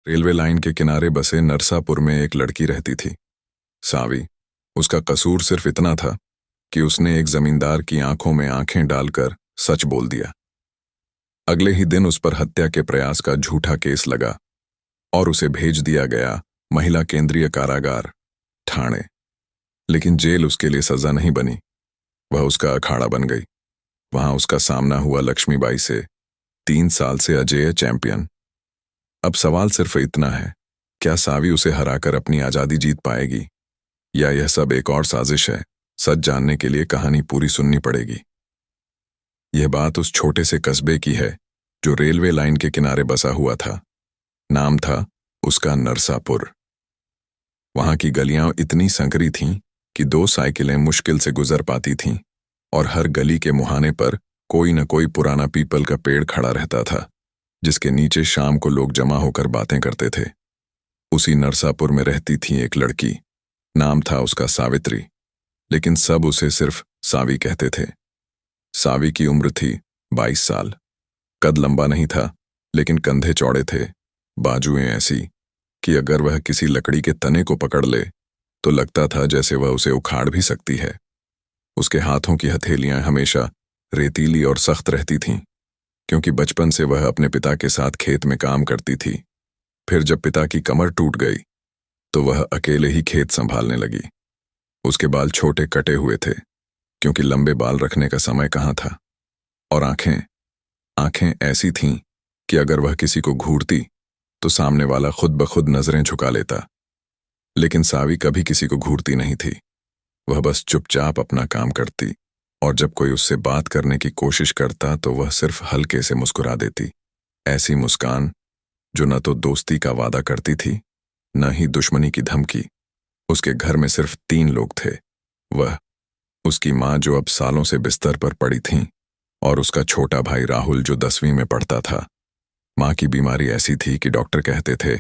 Railway line के किनारे बसे नरसापुर में एक लड़की रहती थी, सावी। उसका कसूर सिर्फ इतना था कि उसने एक जमींदार की आंखों में आंखें डालकर सच बोल दिया। अगले ही दिन उस पर हत्या के प्रयास का झूठा केस लगा और उसे भेज दिया गया महिला केंद्रीय कारागार, ठाणे। लेकिन जेल उसके लिए सजा नहीं बनी, वह उसका अखाड़ा बन गई। वहां उसका सामना हुआ लक्ष्मीबाई से, 3 साल से अजेय चैंपियन। अब सवाल सिर्फ इतना है, क्या सावी उसे हराकर अपनी आजादी जीत पाएगी, या यह सब एक और साजिश है? सच जानने के लिए कहानी पूरी सुननी पड़ेगी। यह बात उस छोटे से कस्बे की है जो रेलवे लाइन के किनारे बसा हुआ था। नाम था उसका नरसापुर। वहां की गलियां इतनी संकरी थीं कि 2 साइकिलें मुश्किल से गुजर पाती थीं, और हर गली के मुहाने पर कोई न कोई पुराना पीपल का पेड़ खड़ा रहता था, जिसके नीचे शाम को लोग जमा होकर बातें करते थे। उसी नरसापुर में रहती थी एक लड़की। नाम था उसका सावित्री, लेकिन सब उसे सिर्फ सावी कहते थे। सावी की उम्र थी 22 साल। कद लंबा नहीं था, लेकिन कंधे चौड़े थे, बाजुएं ऐसी कि अगर वह किसी लकड़ी के तने को पकड़ ले तो लगता था जैसे वह उसे उखाड़ भी सकती है। उसके हाथों की हथेलियां हमेशा रेतीली और सख्त रहती थीं, क्योंकि बचपन से वह अपने पिता के साथ खेत में काम करती थी। फिर जब पिता की कमर टूट गई तो वह अकेले ही खेत संभालने लगी। उसके बाल छोटे कटे हुए थे, क्योंकि लंबे बाल रखने का समय कहाँ था। और आंखें ऐसी थीं कि अगर वह किसी को घूरती तो सामने वाला खुद ब खुद नजरें झुका लेता। लेकिन सावी कभी किसी को घूरती नहीं थी। वह बस चुपचाप अपना काम करती, और जब कोई उससे बात करने की कोशिश करता तो वह सिर्फ हल्के से मुस्कुरा देती। ऐसी मुस्कान जो न तो दोस्ती का वादा करती थी, न ही दुश्मनी की धमकी। उसके घर में सिर्फ 3 लोग थे, वह, उसकी माँ जो अब सालों से बिस्तर पर पड़ी थीं, और उसका छोटा भाई राहुल जो 10वीं में पढ़ता था। माँ की बीमारी ऐसी थी कि डॉक्टर कहते थे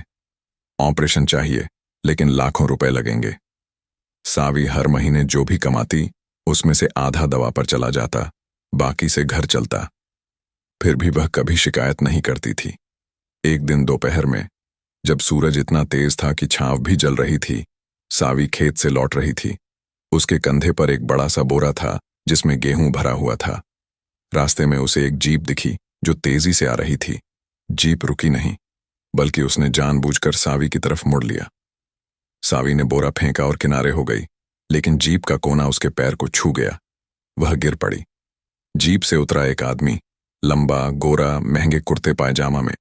ऑपरेशन चाहिए, लेकिन लाखों रुपए लगेंगे। सावी हर महीने जो भी कमाती उसमें से आधा दवा पर चला जाता, बाकी से घर चलता। फिर भी वह कभी शिकायत नहीं करती थी। एक दिन दोपहर में, जब सूरज इतना तेज था कि छांव भी जल रही थी, सावी खेत से लौट रही थी। उसके कंधे पर एक बड़ा सा बोरा था जिसमें गेहूं भरा हुआ था। रास्ते में उसे एक जीप दिखी जो तेजी से आ रही थी। जीप रुकी नहीं, बल्कि उसने जानबूझकर सावी की तरफ मुड़ लिया। सावी ने बोरा फेंका और किनारे हो गई, लेकिन जीप का कोना उसके पैर को छू गया। वह गिर पड़ी। जीप से उतरा एक आदमी, लंबा, गोरा, महंगे कुर्ते पायजामा में।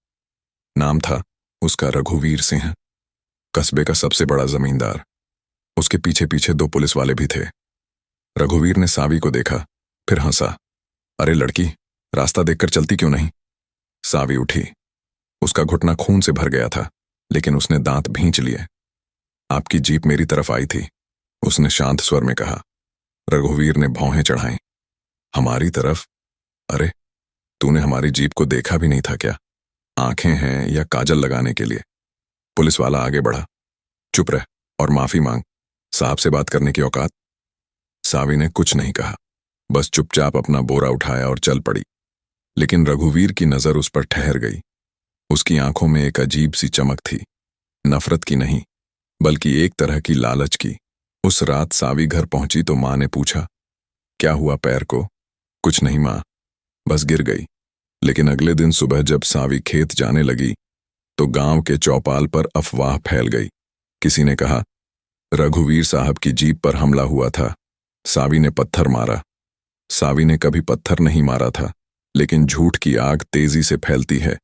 नाम था उसका रघुवीर सिंह, कस्बे का सबसे बड़ा जमींदार। उसके पीछे पीछे 2 पुलिस वाले भी थे। रघुवीर ने सावी को देखा, फिर हंसा। अरे लड़की, रास्ता देखकर चलती क्यों नहीं? सावी उठी। उसका घुटना खून से भर गया था, लेकिन उसने दांत भींच लिए। आपकी जीप मेरी तरफ आई थी, उसने शांत स्वर में कहा। रघुवीर ने भौहें चढ़ाई। हमारी तरफ? अरे, तूने हमारी जीप को देखा भी नहीं था क्या? आंखें हैं या काजल लगाने के लिए? पुलिस वाला आगे बढ़ा। चुप रह और माफी मांग, साहब से बात करने की औकात? सावी ने कुछ नहीं कहा, बस चुपचाप अपना बोरा उठाया और चल पड़ी। लेकिन रघुवीर की नजर उस पर ठहर गई। उसकी आंखों में एक अजीब सी चमक थी, नफरत की नहीं, बल्कि एक तरह की लालच की। उस रात सावी घर पहुंची तो माँ ने पूछा, क्या हुआ पैर को? कुछ नहीं माँ, बस गिर गई। लेकिन अगले दिन सुबह जब सावी खेत जाने लगी तो गांव के चौपाल पर अफवाह फैल गई। किसी ने कहा, रघुवीर साहब की जीप पर हमला हुआ था, सावी ने पत्थर मारा। सावी ने कभी पत्थर नहीं मारा था, लेकिन झूठ की आग तेजी से फैलती है।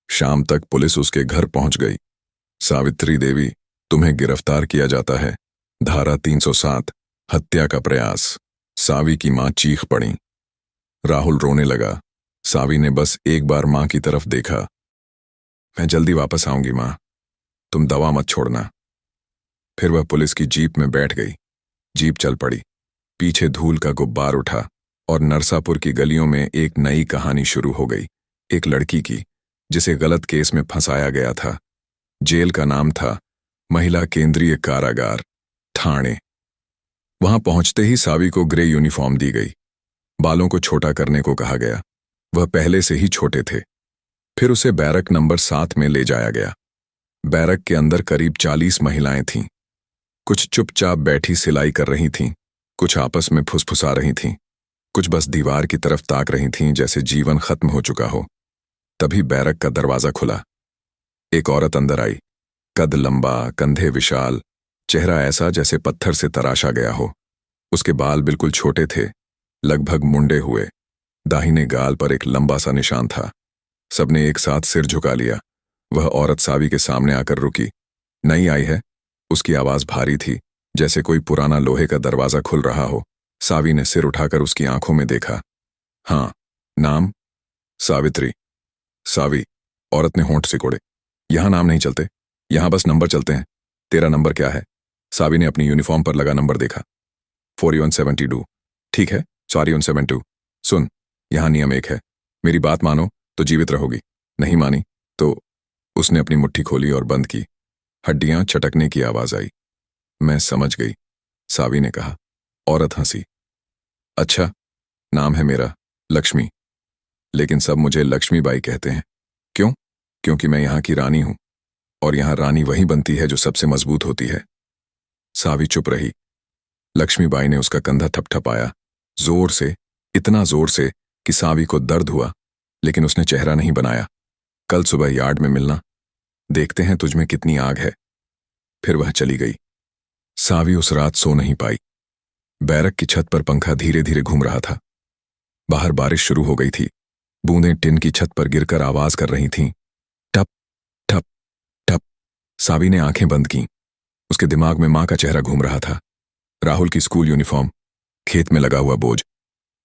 शाम तक पुलिस उसके घर पहुंच गई। सावित्री देवी, तुम्हें गिरफ्तार किया जाता है। धारा 307, हत्या का प्रयास। सावी की मां चीख पड़ी। राहुल रोने लगा। सावी ने बस एक बार मां की तरफ देखा। मैं जल्दी वापस आऊंगी मां, तुम दवा मत छोड़ना। फिर वह पुलिस की जीप में बैठ गई। जीप चल पड़ी। पीछे धूल का गुब्बार उठा और नरसापुर की गलियों में एक नई कहानी शुरू हो गई। एक लड़की की, जिसे गलत केस में फंसाया गया था। जेल का नाम था महिला केंद्रीय कारागार, ठाणे। वहां पहुंचते ही सावी को ग्रे यूनिफॉर्म दी गई। बालों को छोटा करने को कहा गया, वह पहले से ही छोटे थे। फिर उसे बैरक नंबर 7 में ले जाया गया। बैरक के अंदर करीब 40 महिलाएं थीं। कुछ चुपचाप बैठी सिलाई कर रही थीं, कुछ आपस में फुसफुसा रही थीं, कुछ बस दीवार की तरफ ताक रही थीं जैसे जीवन खत्म हो चुका हो। तभी बैरक का दरवाजा खुला। एक औरत अंदर आई। कद लंबा, कंधे विशाल, चेहरा ऐसा जैसे पत्थर से तराशा गया हो। उसके बाल बिल्कुल छोटे थे, लगभग मुंडे हुए। दाहिने गाल पर एक लंबा सा निशान था। सबने एक साथ सिर झुका लिया। वह औरत सावी के सामने आकर रुकी। नई आई है? उसकी आवाज भारी थी, जैसे कोई पुराना लोहे का दरवाजा खुल रहा हो। सावी ने सिर उठाकर उसकी आंखों में देखा। हाँ। नाम? सावित्री। सावी, औरत ने होंठ सिकोड़े। यहां नाम नहीं चलते, यहां बस नंबर चलते हैं। तेरा नंबर क्या है? सावी ने अपनी यूनिफॉर्म पर लगा नंबर देखा। 4172। ठीक है, 4172। सुन, यहां नियम एक है, मेरी बात मानो तो जीवित रहोगी, नहीं मानी तो। उसने अपनी मुट्ठी खोली और बंद की। हड्डियां चटकने की आवाज आई। मैं समझ गई, सावी ने कहा। औरत हंसी। अच्छा, नाम है मेरा लक्ष्मी, लेकिन सब मुझे लक्ष्मीबाई कहते हैं। क्यों? क्योंकि मैं यहां की रानी हूं, और यहां रानी वही बनती है जो सबसे मजबूत होती है। सावी चुप रही। लक्ष्मीबाई ने उसका कंधा थपथपाया, जोर से, इतना जोर से कि सावी को दर्द हुआ, लेकिन उसने चेहरा नहीं बनाया। कल सुबह यार्ड में मिलना, देखते हैं तुझ में कितनी आग है। फिर वह चली गई। सावी उस रात सो नहीं पाई। बैरक की छत पर पंखा धीरे धीरे घूम रहा था। बाहर बारिश शुरू हो गई थी। बूंदें टिन की छत पर गिरकर आवाज कर रही थीं। टप टप टप। सावी ने आंखें बंद कीं। उसके दिमाग में मां का चेहरा घूम रहा था, राहुल की स्कूल यूनिफॉर्म, खेत में लगा हुआ बोझ,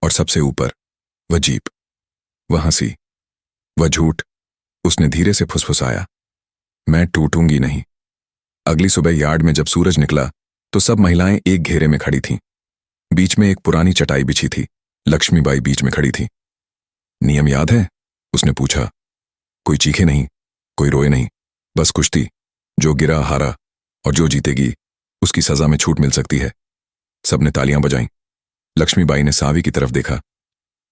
और सबसे ऊपर वह जीप, वह हंसी, वह झूठ। उसने धीरे से फुसफुसाया, मैं टूटूंगी नहीं। अगली सुबह यार्ड में जब सूरज निकला तो सब महिलाएं एक घेरे में खड़ी थीं। बीच में एक पुरानी चटाई बिछी थी। लक्ष्मीबाई बीच में खड़ी थी। नियम याद है? उसने पूछा। कोई चीखे नहीं, कोई रोए नहीं, बस कुश्ती। जो गिरा हारा, और जो जीतेगी उसकी सजा में छूट मिल सकती है। सबने तालियां बजाईं। लक्ष्मीबाई ने सावी की तरफ देखा।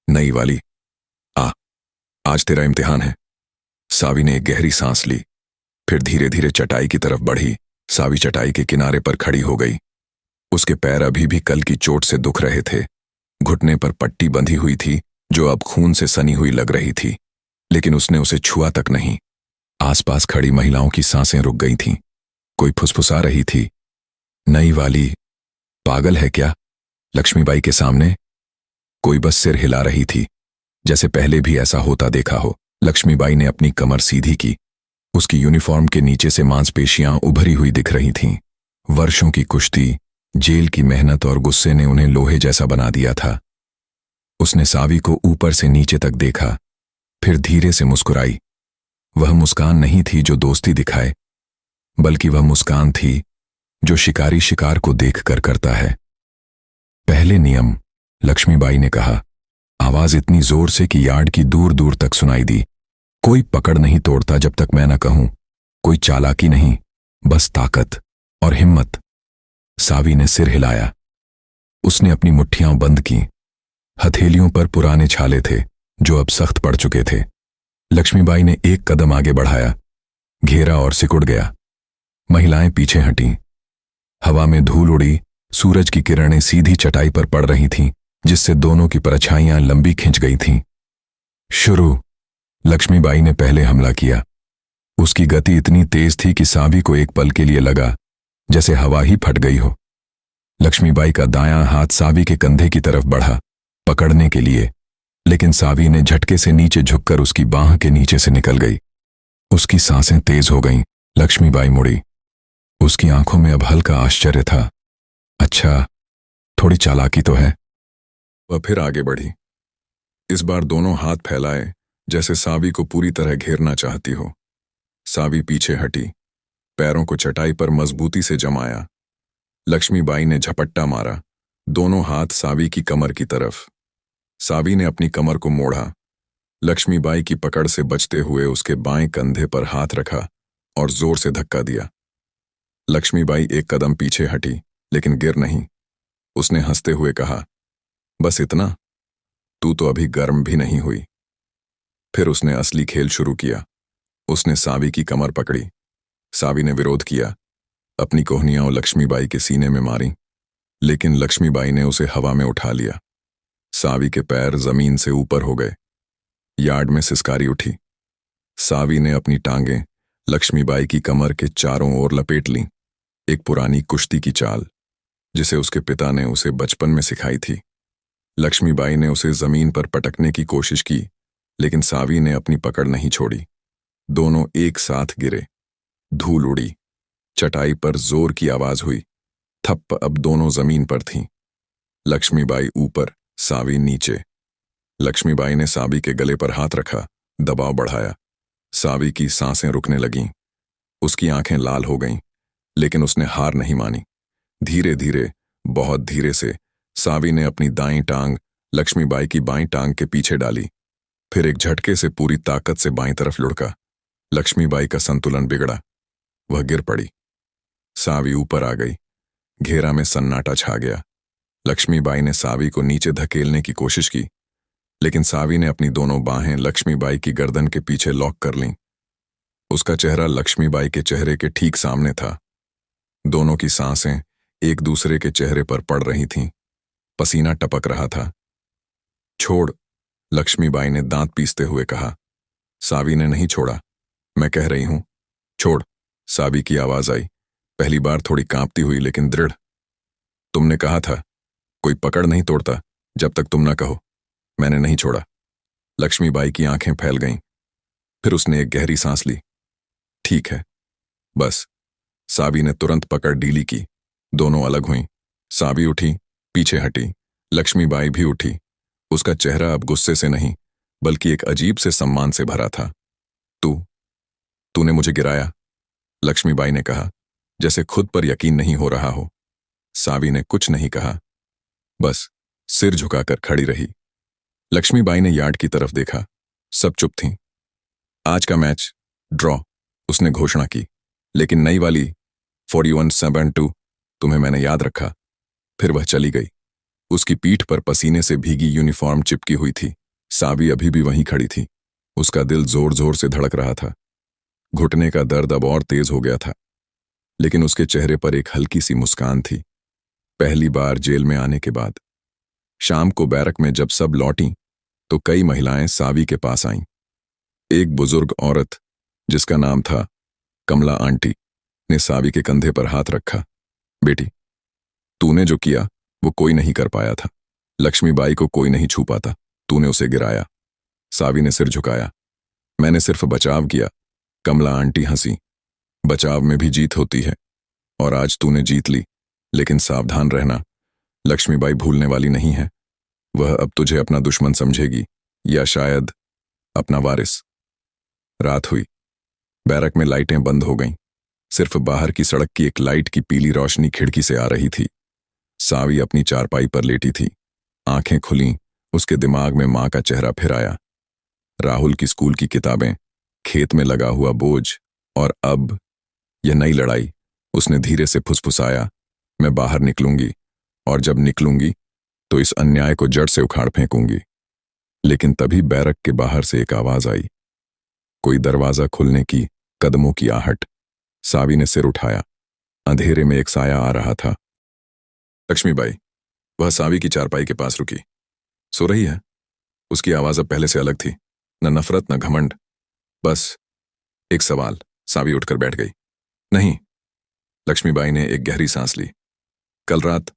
नई वाली, आ, आज तेरा इम्तिहान है। सावी ने एक गहरी सांस ली, फिर धीरे धीरे चटाई की तरफ बढ़ी। सावी चटाई के किनारे पर खड़ी हो गई। उसके पैर अभी भी कल की चोट से दुख रहे थे। घुटने पर पट्टी बंधी हुई थी जो अब खून से सनी हुई लग रही थी, लेकिन उसने उसे छुआ तक नहीं। आसपास खड़ी महिलाओं की सांसें रुक गई थीं। कोई फुसफुसा रही थी, नई वाली पागल है क्या? लक्ष्मीबाई के सामने कोई बस सिर हिला रही थी, जैसे पहले भी ऐसा होता देखा हो। लक्ष्मीबाई ने अपनी कमर सीधी की। उसकी यूनिफॉर्म के नीचे से मांसपेशियां उभरी हुई दिख रही थीं। वर्षों की कुश्ती, जेल की मेहनत और गुस्से ने उन्हें लोहे जैसा बना दिया था। उसने सावी को ऊपर से नीचे तक देखा, फिर धीरे से मुस्कुराई। वह मुस्कान नहीं थी जो दोस्ती दिखाए, बल्कि वह मुस्कान थी जो शिकारी शिकार को देखकर करता है। पहले नियम, लक्ष्मीबाई ने कहा, आवाज इतनी जोर से कि यार्ड की दूर दूर तक सुनाई दी। कोई पकड़ नहीं तोड़ता जब तक मैं न कहूं। कोई चालाकी नहीं, बस ताकत और हिम्मत। सावी ने सिर हिलाया। उसने अपनी मुट्ठियां बंद की। हथेलियों पर पुराने छाले थे जो अब सख्त पड़ चुके थे। लक्ष्मीबाई ने एक कदम आगे बढ़ाया, घेरा और सिकुड़ गया। महिलाएं पीछे हटीं। हवा में धूल उड़ी। सूरज की किरणें सीधी चटाई पर पड़ रही थीं, जिससे दोनों की परछाइयां लंबी खिंच गई थीं। शुरू। लक्ष्मीबाई ने पहले हमला किया। उसकी गति इतनी तेज थी कि सावी को एक पल के लिए लगा जैसे हवा ही फट गई हो। लक्ष्मीबाई का दायां हाथ सावी के कंधे की तरफ बढ़ा, पकड़ने के लिए, लेकिन सावी ने झटके से नीचे झुककर उसकी बांह के नीचे से निकल गई। उसकी सांसें तेज हो गईं। लक्ष्मीबाई मुड़ी। उसकी आंखों में अब हल्का आश्चर्य था। अच्छा, थोड़ी चालाकी तो है। वह फिर आगे बढ़ी, इस बार दोनों हाथ फैलाए जैसे सावी को पूरी तरह घेरना चाहती हो। सावी पीछे हटी, पैरों को चटाई पर मजबूती से जमाया। लक्ष्मीबाई ने झपट्टा मारा, दोनों हाथ सावी की कमर की तरफ। सावी ने अपनी कमर को मोड़ा। लक्ष्मीबाई की पकड़ से बचते हुए उसके बाएं कंधे पर हाथ रखा और जोर से धक्का दिया। लक्ष्मीबाई एक कदम पीछे हटी, लेकिन गिर नहीं। उसने हंसते हुए कहा, बस इतना? तू तो अभी गर्म भी नहीं हुई। फिर उसने असली खेल शुरू किया। उसने सावी की कमर पकड़ी। सावी ने विरोध किया, अपनी कोहनियां लक्ष्मीबाई के सीने में मारी, लेकिन लक्ष्मीबाई ने उसे हवा में उठा लिया। सावी के पैर जमीन से ऊपर हो गए। यार्ड में सिसकारी उठी। सावी ने अपनी टांगें लक्ष्मीबाई की कमर के चारों ओर लपेट लीं, एक पुरानी कुश्ती की चाल जिसे उसके पिता ने उसे बचपन में सिखाई थी। लक्ष्मीबाई ने उसे जमीन पर पटकने की कोशिश की, लेकिन सावी ने अपनी पकड़ नहीं छोड़ी। दोनों एक साथ गिरे। धूल उड़ी। चटाई पर जोर की आवाज हुई। थप्प अब दोनों जमीन पर थीं। लक्ष्मीबाई ऊपर, सावी नीचे। लक्ष्मीबाई ने सावी के गले पर हाथ रखा, दबाव बढ़ाया। सावी की सांसें रुकने लगीं। उसकी आंखें लाल हो गईं, लेकिन उसने हार नहीं मानी। धीरे धीरे, बहुत धीरे से सावी ने अपनी दाईं टांग लक्ष्मीबाई की बाईं टांग के पीछे डाली। फिर एक झटके से पूरी ताकत से बाईं तरफ लुढ़का। लक्ष्मीबाई का संतुलन बिगड़ा। वह गिर पड़ी। सावी ऊपर आ गई। घेरा में सन्नाटा छा गया। लक्ष्मीबाई ने सावी को नीचे धकेलने की कोशिश की, लेकिन सावी ने अपनी दोनों बाहें लक्ष्मीबाई की गर्दन के पीछे लॉक कर लीं। उसका चेहरा लक्ष्मीबाई के चेहरे के ठीक सामने था। दोनों की सांसें एक दूसरे के चेहरे पर पड़ रही थीं। पसीना टपक रहा था। छोड़, लक्ष्मीबाई ने दांत पीसते हुए कहा। सावी ने नहीं छोड़ा। मैं कह रही हूं, छोड़, सावी की आवाज आई, पहली बार थोड़ी कांपती हुई लेकिन दृढ़। तुमने कहा था, कोई पकड़ नहीं तोड़ता जब तक तुम ना कहो। मैंने नहीं छोड़ा। लक्ष्मीबाई की आंखें फैल गईं। फिर उसने एक गहरी सांस ली। ठीक है, बस। सावी ने तुरंत पकड़ ढीली की। दोनों अलग हुईं। सावी उठी, पीछे हटी। लक्ष्मीबाई भी उठी। उसका चेहरा अब गुस्से से नहीं, बल्कि एक अजीब से सम्मान से भरा था। तूने मुझे गिराया, लक्ष्मीबाई ने कहा, जैसे खुद पर यकीन नहीं हो रहा हो। सावी ने कुछ नहीं कहा, बस सिर झुकाकर खड़ी रही। लक्ष्मीबाई ने यार्ड की तरफ देखा। सब चुप थीं। आज का मैच ड्रॉ, उसने घोषणा की, लेकिन नई वाली 41-72 तुम्हें मैंने याद रखा। फिर वह चली गई। उसकी पीठ पर पसीने से भीगी यूनिफॉर्म चिपकी हुई थी। सावी अभी भी वहीं खड़ी थी। उसका दिल जोर जोर से धड़क रहा था। घुटने का दर्द अब और तेज हो गया था, लेकिन उसके चेहरे पर एक हल्की सी मुस्कान थी। पहली बार जेल में आने के बाद। शाम को बैरक में जब सब लौटीं, तो कई महिलाएं सावी के पास आईं। एक बुजुर्ग औरत, जिसका नाम था कमला आंटी, ने सावी के कंधे पर हाथ रखा। बेटी, तूने जो किया वो कोई नहीं कर पाया था। लक्ष्मीबाई को कोई नहीं छू पाता। तूने उसे गिराया। सावी ने सिर झुकाया। मैंने सिर्फ बचाव किया। कमला आंटी हंसी। बचाव में भी जीत होती है, और आज तूने जीत ली। लेकिन सावधान रहना, लक्ष्मीबाई भूलने वाली नहीं है। वह अब तुझे अपना दुश्मन समझेगी, या शायद अपना वारिस। रात हुई। बैरक में लाइटें बंद हो गईं। सिर्फ बाहर की सड़क की एक लाइट की पीली रोशनी खिड़की से आ रही थी। सावी अपनी चारपाई पर लेटी थी। आंखें खुलीं। उसके दिमाग में मां का चेहरा फिर आया। राहुल की स्कूल की किताबें, खेत में लगा हुआ बोझ, और अब यह नई लड़ाई। उसने धीरे से फुसफुसाया, मैं बाहर निकलूंगी, और जब निकलूंगी तो इस अन्याय को जड़ से उखाड़ फेंकूंगी। लेकिन तभी बैरक के बाहर से एक आवाज आई, कोई दरवाजा खुलने की, कदमों की आहट। सावी ने सिर उठाया। अंधेरे में एक साया आ रहा था। लक्ष्मीबाई, वह सावी की चारपाई के पास रुकी। सो रही है। उसकी आवाज अब पहले से अलग थी। न नफरत, न घमंड, बस एक सवाल। सावी उठकर बैठ गई। नहीं। लक्ष्मीबाई ने एक गहरी सांस ली। कल रात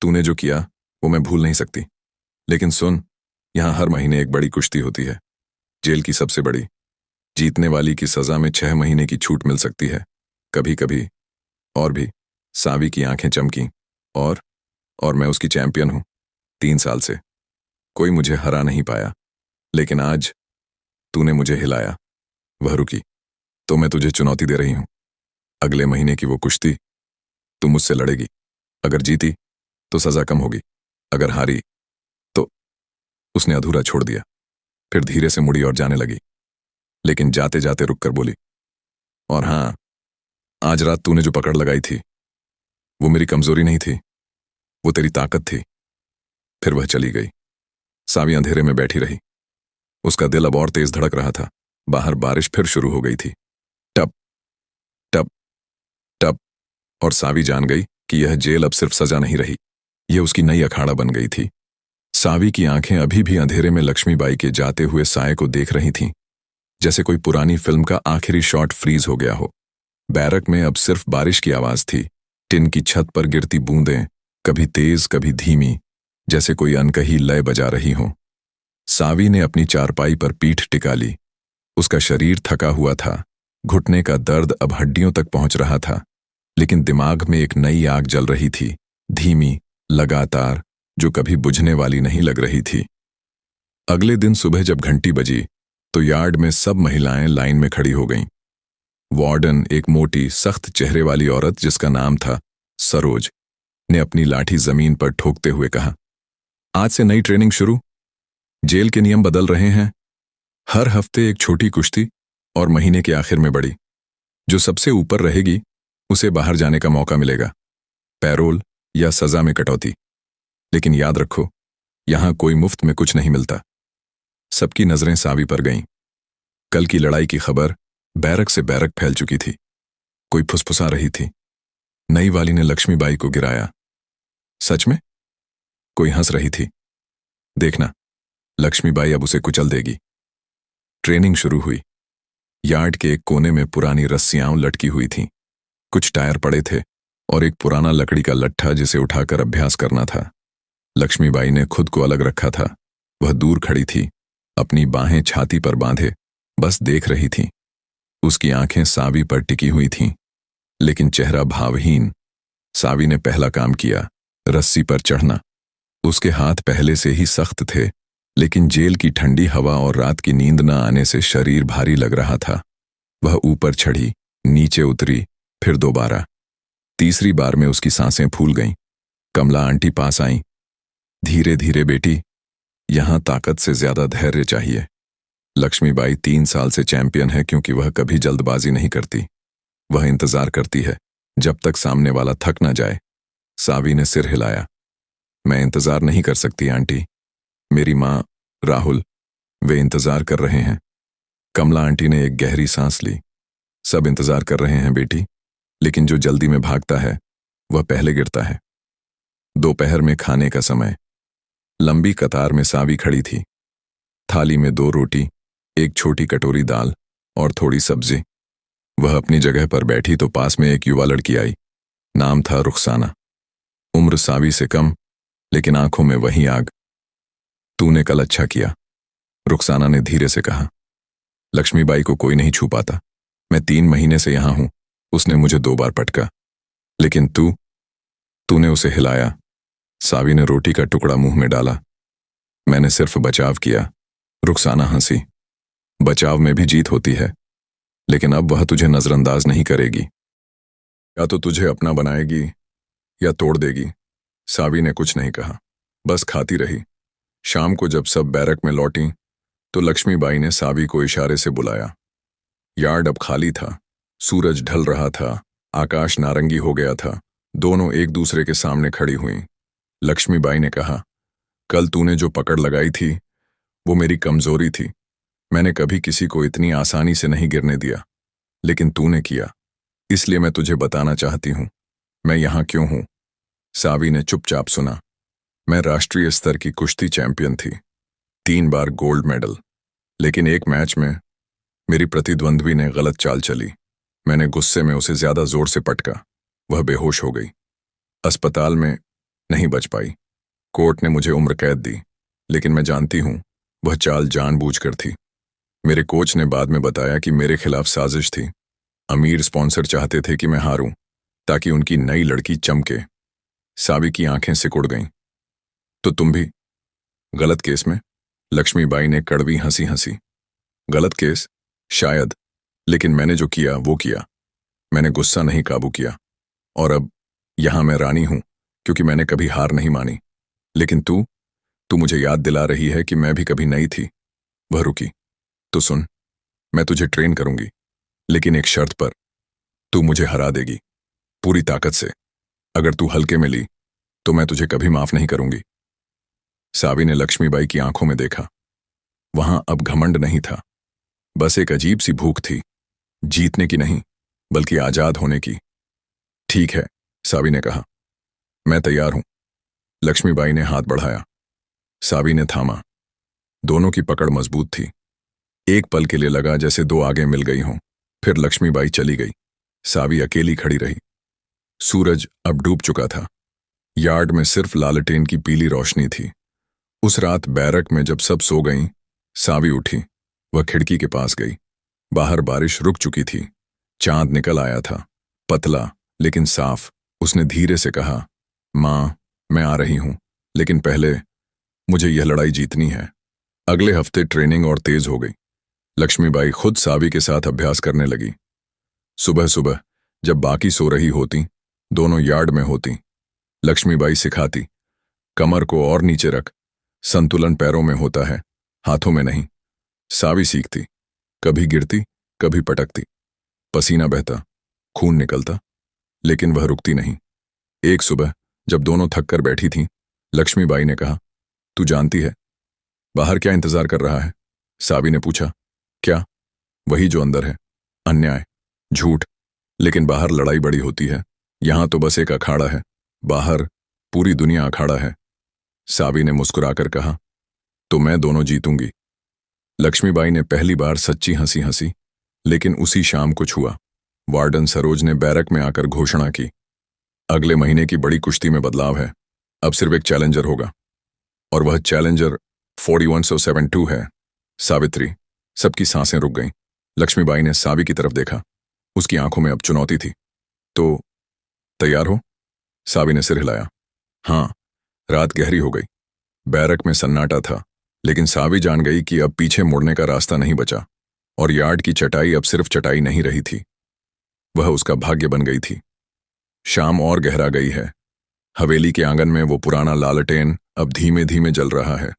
तूने जो किया वो मैं भूल नहीं सकती। लेकिन सुन, यहां हर महीने एक बड़ी कुश्ती होती है, जेल की सबसे बड़ी। जीतने वाली की सजा में 6 महीने की छूट मिल सकती है, कभी कभी और भी। सावी की आंखें चमकीं। और मैं उसकी चैंपियन हूं। 3 साल से कोई मुझे हरा नहीं पाया, लेकिन आज तूने मुझे हिलाया। वह रुकी। तो मैं तुझे चुनौती दे रही हूं। अगले महीने की वो कुश्ती तू मुझसे लड़ेगी। अगर जीती तो सजा कम होगी, अगर हारी तो। उसने अधूरा छोड़ दिया, फिर धीरे से मुड़ी और जाने लगी, लेकिन जाते जाते रुककर बोली, और हां, आज रात तूने जो पकड़ लगाई थी वो मेरी कमजोरी नहीं थी, वो तेरी ताकत थी। फिर वह चली गई। सावी अंधेरे में बैठी रही। उसका दिल अब और तेज धड़क रहा था। बाहर बारिश फिर शुरू हो गई थी। टप टप और सावी जान गई कि यह जेल अब सिर्फ सजा नहीं रही, यह उसकी नई अखाड़ा बन गई थी। सावी की आंखें अभी भी अंधेरे में लक्ष्मीबाई के जाते हुए साये को देख रही थीं, जैसे कोई पुरानी फिल्म का आखिरी शॉट फ्रीज हो गया हो। बैरक में अब सिर्फ बारिश की आवाज थी, टिन की छत पर गिरती बूंदें, कभी तेज कभी धीमी, जैसे कोई अनकही लय बजा रही हो। सावी ने अपनी चारपाई पर पीठ टिका ली। उसका शरीर थका हुआ था, घुटने का दर्द अब हड्डियों तक पहुंच रहा था, लेकिन दिमाग में एक नई आग जल रही थी, धीमी, लगातार, जो कभी बुझने वाली नहीं लग रही थी। अगले दिन सुबह जब घंटी बजी तो यार्ड में सब महिलाएं लाइन में खड़ी हो गईं। वार्डन, एक मोटी सख्त चेहरे वाली औरत जिसका नाम था सरोज, ने अपनी लाठी जमीन पर ठोकते हुए कहा, आज से नई ट्रेनिंग शुरू। जेल के नियम बदल रहे हैं। हर हफ्ते एक छोटी कुश्ती और महीने के आखिर में बड़ी। जो सबसे ऊपर रहेगी उसे बाहर जाने का मौका मिलेगा, पैरोल या सजा में कटौती। लेकिन याद रखो, यहां कोई मुफ्त में कुछ नहीं मिलता। सबकी नजरें सावी पर गईं। कल की लड़ाई की खबर बैरक से बैरक फैल चुकी थी। कोई फुसफुसा रही थी, नई वाली ने लक्ष्मीबाई को गिराया। सच में? कोई हंस रही थी, देखना, लक्ष्मीबाई अब उसे कुचल देगी। ट्रेनिंग शुरू हुई। यार्ड के एक कोने में पुरानी रस्सियां लटकी हुई थीं। कुछ टायर पड़े थे और एक पुराना लकड़ी का लट्ठा जिसे उठाकर अभ्यास करना था। लक्ष्मीबाई ने खुद को अलग रखा था। वह दूर खड़ी थी, अपनी बाहें छाती पर बांधे, बस देख रही थी। उसकी आंखें सावी पर टिकी हुई थीं, लेकिन चेहरा भावहीन। सावी ने पहला काम किया, रस्सी पर चढ़ना। उसके हाथ पहले से ही सख्त थे, लेकिन जेल की ठंडी हवा और रात की नींद न आने से शरीर भारी लग रहा था। वह ऊपर चढ़ी, नीचे उतरी, फिर दोबारा। तीसरी बार में उसकी सांसें फूल गईं। कमला आंटी पास आईं। धीरे धीरे बेटी, यहां ताकत से ज्यादा धैर्य चाहिए। लक्ष्मीबाई 3 साल से चैंपियन है क्योंकि वह कभी जल्दबाजी नहीं करती। वह इंतजार करती है जब तक सामने वाला थक न जाए। सावी ने सिर हिलाया। मैं इंतजार नहीं कर सकती आंटी। मेरी माँ, राहुल, वे इंतजार कर रहे हैं। कमला आंटी ने एक गहरी सांस ली। सब इंतजार कर रहे हैं बेटी, लेकिन जो जल्दी में भागता है वह पहले गिरता है। दोपहर में खाने का समय। लंबी कतार में सावी खड़ी थी। थाली में 2 रोटी, एक छोटी कटोरी दाल और थोड़ी सब्जी। वह अपनी जगह पर बैठी तो पास में एक युवा लड़की आई। नाम था रुखसाना। उम्र सावी से कम, लेकिन आंखों में वही आग। तूने कल अच्छा किया, रुखसाना ने धीरे से कहा। लक्ष्मीबाई को कोई नहीं छू पाता। मैं 3 महीने से यहां हूं। उसने मुझे 2 बार पटका, लेकिन तूने उसे हिलाया। सावी ने रोटी का टुकड़ा मुंह में डाला। मैंने सिर्फ बचाव किया। रुखसाना हंसी। बचाव में भी जीत होती है, लेकिन अब वह तुझे नजरअंदाज नहीं करेगी। या तो तुझे अपना बनाएगी या तोड़ देगी। सावी ने कुछ नहीं कहा, बस खाती रही। शाम को जब सब बैरक में लौटी तो लक्ष्मीबाई ने सावी को इशारे से बुलाया। यार्ड अब खाली था। सूरज ढल रहा था, आकाश नारंगी हो गया था। दोनों एक दूसरे के सामने खड़ी हुईं। लक्ष्मीबाई ने कहा, कल तूने जो पकड़ लगाई थी वो मेरी कमजोरी थी। मैंने कभी किसी को इतनी आसानी से नहीं गिरने दिया, लेकिन तूने किया। इसलिए मैं तुझे बताना चाहती हूं मैं यहां क्यों हूं। सावी ने चुपचाप सुना। मैं राष्ट्रीय स्तर की कुश्ती चैंपियन थी, 3 बार गोल्ड मेडल। लेकिन एक मैच में मेरी प्रतिद्वंद्वी ने गलत चाल चली। मैंने गुस्से में उसे ज्यादा जोर से पटका। वह बेहोश हो गई। अस्पताल में नहीं बच पाई। कोर्ट ने मुझे उम्र कैद दी, लेकिन मैं जानती हूं वह चाल जानबूझकर थी। मेरे कोच ने बाद में बताया कि मेरे खिलाफ साजिश थी। अमीर स्पॉन्सर चाहते थे कि मैं हारूं, ताकि उनकी नई लड़की चमके। सावी की आंखें सिकुड़ गईं। तो तुम भी गलत केस में? लक्ष्मीबाई ने कड़वी हंसी हंसी। गलत केस? शायद, लेकिन मैंने जो किया वो किया। मैंने गुस्सा नहीं काबू किया, और अब यहां मैं रानी हूं क्योंकि मैंने कभी हार नहीं मानी। लेकिन तू मुझे याद दिला रही है कि मैं भी कभी नहीं थी। वह रुकी। तो सुन, मैं तुझे ट्रेन करूंगी, लेकिन एक शर्त पर। तू मुझे हरा देगी, पूरी ताकत से। अगर तू हल्के में ली तो मैं तुझे कभी माफ नहीं करूंगी। सावी ने लक्ष्मीबाई की आंखों में देखा। वहां अब घमंड नहीं था, बस एक अजीब सी भूख थी, जीतने की नहीं बल्कि आजाद होने की। ठीक है, सावी ने कहा। मैं तैयार हूं। लक्ष्मीबाई ने हाथ बढ़ाया। सावी ने थामा। दोनों की पकड़ मजबूत थी। एक पल के लिए लगा जैसे दो आगे मिल गई हों। फिर लक्ष्मीबाई चली गई। सावी अकेली खड़ी रही। सूरज अब डूब चुका था। यार्ड में सिर्फ लालटेन की पीली रोशनी थी। उस रात बैरक में जब सब सो गईं, सावी उठी। वह खिड़की के पास गई। बाहर बारिश रुक चुकी थी। चांद निकल आया था, पतला लेकिन साफ। उसने धीरे से कहा, माँ, मैं आ रही हूं, लेकिन पहले मुझे यह लड़ाई जीतनी है। अगले हफ्ते ट्रेनिंग और तेज हो गई। लक्ष्मीबाई खुद सावी के साथ अभ्यास करने लगी। सुबह सुबह जब बाकी सो रही होती, दोनों यार्ड में होती। लक्ष्मीबाई सिखाती, कमर को और नीचे रख, संतुलन पैरों में होता है, हाथों में नहीं। सावी सीखती, कभी गिरती, कभी पटकती। पसीना बहता, खून निकलता, लेकिन वह रुकती नहीं। एक सुबह जब दोनों थक कर बैठी थीं, लक्ष्मीबाई ने कहा, तू जानती है बाहर क्या इंतजार कर रहा है? सावी ने पूछा। क्या? वही जो अंदर है, अन्याय, झूठ। लेकिन बाहर लड़ाई बड़ी होती है। यहां तो बस एक अखाड़ा है, बाहर पूरी दुनिया अखाड़ा है। सावी ने मुस्कुराकर कहा, तो मैं दोनों जीतूंगी। लक्ष्मीबाई ने पहली बार सच्ची हंसी हंसी। लेकिन उसी शाम कुछ हुआ। वार्डन सरोज ने बैरक में आकर घोषणा की, अगले महीने की बड़ी कुश्ती में बदलाव है। अब सिर्फ एक चैलेंजर होगा, और वह चैलेंजर 4172 है, सावित्री। सबकी सांसें रुक गईं। लक्ष्मीबाई ने सावी की तरफ देखा। उसकी आंखों में अब चुनौती थी। तो तैयार हो? सावी ने सिर हिलाया। हाँ। रात गहरी हो गई। बैरक में सन्नाटा था, लेकिन सावी जान गई कि अब पीछे मुड़ने का रास्ता नहीं बचा, और यार्ड की चटाई अब सिर्फ चटाई नहीं रही थी, वह उसका भाग्य बन गई थी। शाम और गहरा गई है। हवेली के आंगन में वो पुराना लालटेन अब धीमे धीमे जल रहा है।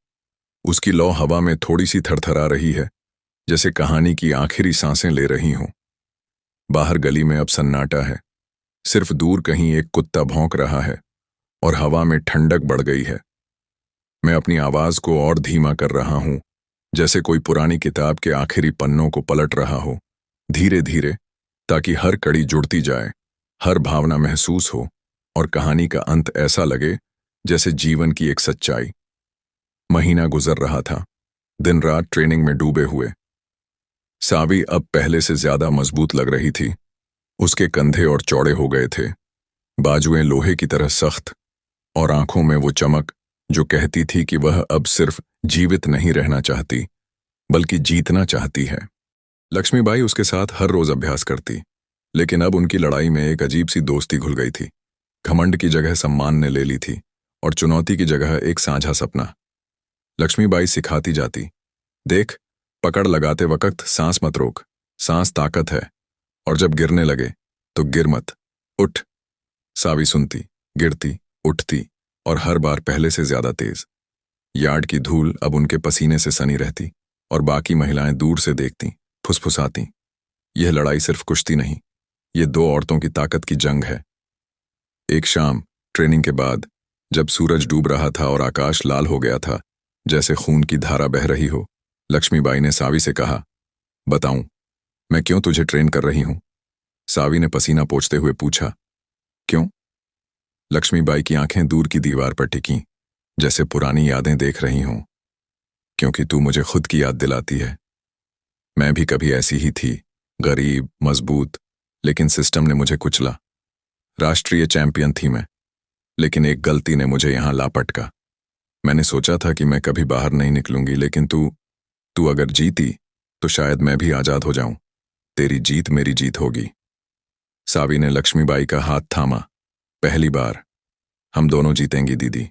उसकी लौ हवा में थोड़ी सी थरथरा रही है, जैसे कहानी की आखिरी सांसें ले रही हों। बाहर गली में अब सन्नाटा है। सिर्फ दूर कहीं एक कुत्ता भौंक रहा है, और हवा में ठंडक बढ़ गई है। मैं अपनी आवाज को और धीमा कर रहा हूं, जैसे कोई पुरानी किताब के आखिरी पन्नों को पलट रहा हो, धीरे धीरे, ताकि हर कड़ी जुड़ती जाए, हर भावना महसूस हो, और कहानी का अंत ऐसा लगे जैसे जीवन की एक सच्चाई। महीना गुजर रहा था, दिन रात ट्रेनिंग में डूबे हुए। सावी अब पहले से ज्यादा मजबूत लग रही थी। उसके कंधे और चौड़े हो गए थे, बाजुएं लोहे की तरह सख्त, और आंखों में वो चमक जो कहती थी कि वह अब सिर्फ जीवित नहीं रहना चाहती, बल्कि जीतना चाहती है। लक्ष्मीबाई उसके साथ हर रोज अभ्यास करती, लेकिन अब उनकी लड़ाई में एक अजीब सी दोस्ती घुल गई थी। घमंड की जगह सम्मान ने ले ली थी, और चुनौती की जगह एक साझा सपना। लक्ष्मीबाई सिखाती जाती, देख, पकड़ लगाते वक्त सांस मत रोक, सांस ताकत है, और जब गिरने लगे तो गिर मत, उठ। सावी सुनती, गिरती, उठती, और हर बार पहले से ज्यादा तेज। यार्ड की धूल अब उनके पसीने से सनी रहती, और बाकी महिलाएं दूर से देखती, फुसफुसाती। यह लड़ाई सिर्फ कुश्ती नहीं, ये दो औरतों की ताकत की जंग है। एक शाम ट्रेनिंग के बाद, जब सूरज डूब रहा था और आकाश लाल हो गया था, जैसे खून की धारा बह रही हो, लक्ष्मीबाई ने सावी से कहा, बताऊं, मैं क्यों तुझे ट्रेन कर रही हूं? सावी ने पसीना पोंछते हुए पूछा। क्यों? लक्ष्मीबाई की आंखें दूर की दीवार पर टिकीं, जैसे पुरानी यादें देख रही हों। क्योंकि तू मुझे खुद की याद दिलाती है। मैं भी कभी ऐसी ही थी, गरीब, मजबूत, लेकिन सिस्टम ने मुझे कुचला। राष्ट्रीय चैंपियन थी मैं, लेकिन एक गलती ने मुझे यहां ला पटका। मैंने सोचा था कि मैं कभी बाहर नहीं निकलूंगी, लेकिन तू अगर जीती तो शायद मैं भी आजाद हो जाऊं। तेरी जीत मेरी जीत होगी। सावी ने लक्ष्मीबाई का हाथ थामा। पहली बार। हम दोनों जीतेंगी दीदी,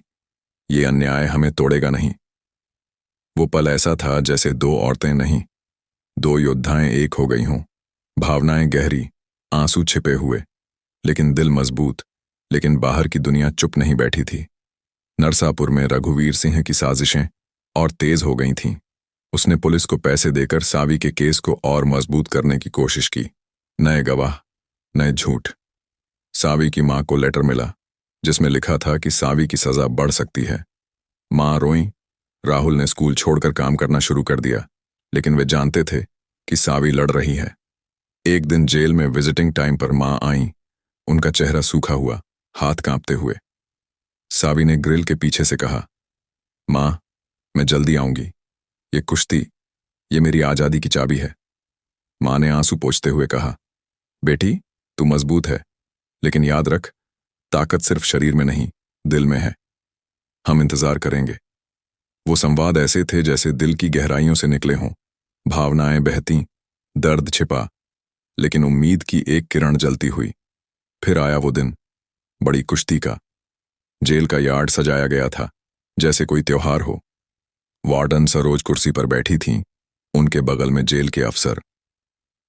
ये अन्याय हमें तोड़ेगा नहीं। वो पल ऐसा था जैसे दो औरतें नहीं, दो योद्धाएं एक हो गई हों। भावनाएं गहरी, आंसू छिपे हुए, लेकिन दिल मजबूत। लेकिन बाहर की दुनिया चुप नहीं बैठी थी। नरसापुर में रघुवीर सिंह की साजिशें और तेज हो गई थीं। उसने पुलिस को पैसे देकर सावी के केस को और मजबूत करने की कोशिश की। नए गवाह, नए झूठ। सावी की मां को लेटर मिला, जिसमें लिखा था कि सावी की सजा बढ़ सकती है। मां रोईं। राहुल ने स्कूल छोड़कर काम करना शुरू कर दिया, लेकिन वे जानते थे कि सावी लड़ रही है। एक दिन जेल में विजिटिंग टाइम पर मां आईं। उनका चेहरा सूखा हुआ, हाथ कांपते हुए। सावी ने ग्रिल के पीछे से कहा, माँ, मैं जल्दी आऊंगी। ये कुश्ती, ये मेरी आजादी की चाबी है। माँ ने आंसू पोंछते हुए कहा, बेटी, तू मजबूत है, लेकिन याद रख, ताकत सिर्फ शरीर में नहीं, दिल में है। हम इंतजार करेंगे। वो संवाद ऐसे थे जैसे दिल की गहराइयों से निकले हों। भावनाएं बहती, दर्द छिपा, लेकिन उम्मीद की एक किरण जलती हुई। फिर आया वो दिन, बड़ी कुश्ती का। जेल का यार्ड सजाया गया था, जैसे कोई त्योहार हो। वार्डन सरोज कुर्सी पर बैठी थीं, उनके बगल में जेल के अफसर।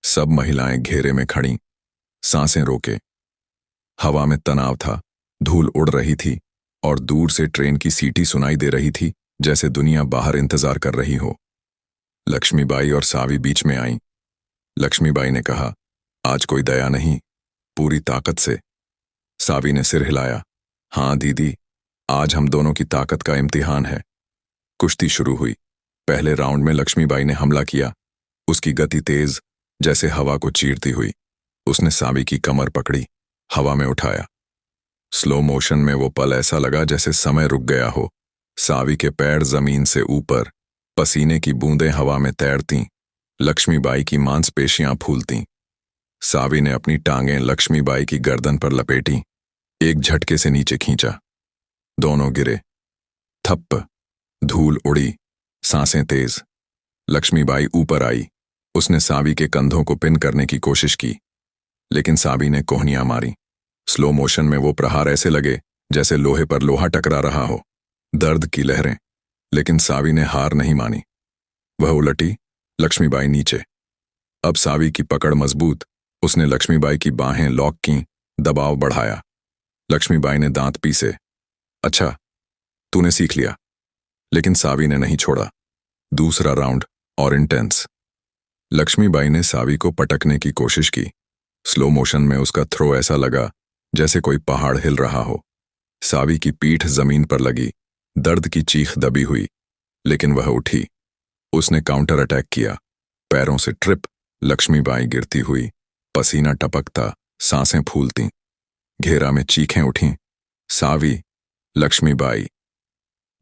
सब महिलाएं घेरे में खड़ी, सांसें रोके। हवा में तनाव था, धूल उड़ रही थी और दूर से ट्रेन की सीटी सुनाई दे रही थी, जैसे दुनिया बाहर इंतजार कर रही हो। लक्ष्मीबाई और सावी बीच में आईं। लक्ष्मीबाई ने कहा, आज कोई दया नहीं, पूरी ताकत से। सावी ने सिर हिलाया, हाँ दीदी, आज हम दोनों की ताकत का इम्तिहान है। कुश्ती शुरू हुई। पहले राउंड में लक्ष्मीबाई ने हमला किया। उसकी गति तेज, जैसे हवा को चीरती हुई। उसने सावी की कमर पकड़ी, हवा में उठाया। स्लो मोशन में वो पल ऐसा लगा जैसे समय रुक गया हो। सावी के पैर जमीन से ऊपर, पसीने की बूंदें हवा में तैरतीं, लक्ष्मीबाई की मांसपेशियां फूलतीं। सावी ने अपनी टांगें लक्ष्मीबाई की गर्दन पर लपेटी, एक झटके से नीचे खींचा। दोनों गिरे। थप्प, धूल उड़ी, सांसें तेज। लक्ष्मीबाई ऊपर आई। उसने सावी के कंधों को पिन करने की कोशिश की, लेकिन सावी ने कोहनियां मारी। स्लो मोशन में वो प्रहार ऐसे लगे जैसे लोहे पर लोहा टकरा रहा हो। दर्द की लहरें, लेकिन सावी ने हार नहीं मानी। वह उलटी, लक्ष्मीबाई नीचे। अब सावी की पकड़ मजबूत। उसने लक्ष्मीबाई की बाहें लॉक की, दबाव बढ़ाया। लक्ष्मीबाई ने दांत पीसे। अच्छा, तूने सीख लिया। लेकिन सावी ने नहीं छोड़ा। दूसरा राउंड और इंटेंस। लक्ष्मीबाई ने सावी को पटकने की कोशिश की। स्लो मोशन में उसका थ्रो ऐसा लगा जैसे कोई पहाड़ हिल रहा हो। सावी की पीठ जमीन पर लगी, दर्द की चीख दबी हुई, लेकिन वह उठी। उसने काउंटर अटैक किया। पैरों से ट्रिप। लक्ष्मीबाई गिरती हुई, पसीना टपकता, सांसें फूलती। घेरा में चीखें उठीं, सावी, लक्ष्मीबाई।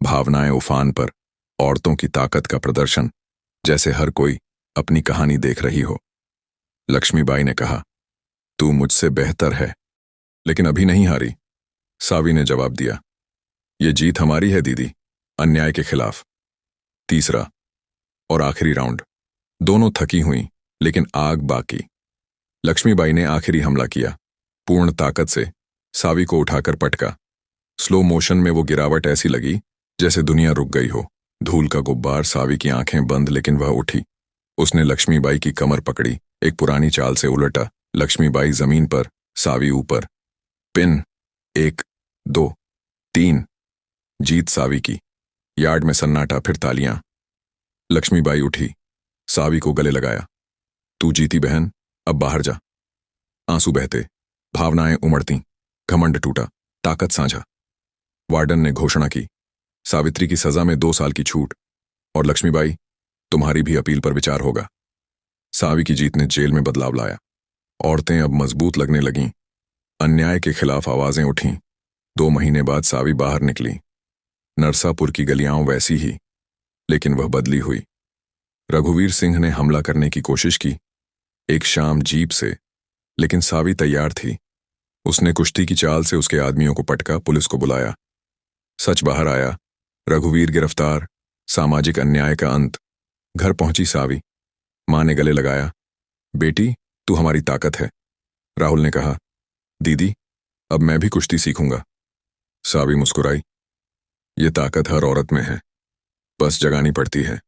भावनाएं उफान पर, औरतों की ताकत का प्रदर्शन, जैसे हर कोई अपनी कहानी देख रही हो। लक्ष्मीबाई ने कहा, तू मुझसे बेहतर है, लेकिन अभी नहीं हारी। सावी ने जवाब दिया, ये जीत हमारी है दीदी, अन्याय के खिलाफ। तीसरा और आखिरी राउंड। दोनों थकी हुई, लेकिन आग बाकी। लक्ष्मीबाई ने आखिरी हमला किया, पूर्ण ताकत से। सावी को उठाकर पटका। स्लो मोशन में वो गिरावट ऐसी लगी जैसे दुनिया रुक गई हो। धूल का गुब्बार। सावी की आंखें बंद, लेकिन वह उठी। उसने लक्ष्मीबाई की कमर पकड़ी, एक पुरानी चाल से उलटा। लक्ष्मीबाई जमीन पर, सावी ऊपर। पिन। 1, 2, 3। जीत सावी की। यार्ड में सन्नाटा, फिर तालियां। लक्ष्मीबाई उठी, सावी को गले लगाया। तू जीती बहन, अब बाहर जा। आंसू बहते, भावनाएं उमड़ती, घमंड टूटा, ताकत साझा। वार्डन ने घोषणा की, सावित्री की सजा में 2 साल की छूट, और लक्ष्मीबाई, तुम्हारी भी अपील पर विचार होगा। सावी की जीत ने जेल में बदलाव लाया। औरतें अब मजबूत लगने लगीं। अन्याय के खिलाफ आवाजें उठीं। 2 महीने बाद सावी बाहर निकली। नरसापुर की गलियां वैसी ही, लेकिन वह बदली हुई। रघुवीर सिंह ने हमला करने की कोशिश की, एक शाम जीप से, लेकिन सावी तैयार थी। उसने कुश्ती की चाल से उसके आदमियों को पटका, पुलिस को बुलाया। सच बाहर आया, रघुवीर गिरफ्तार, सामाजिक अन्याय का अंत। घर पहुंची सावी। मां ने गले लगाया, बेटी, तू हमारी ताकत है। राहुल ने कहा, दीदी, अब मैं भी कुश्ती सीखूंगा। सावी मुस्कुराई, ये ताकत हर औरत में है, बस जगानी पड़ती है।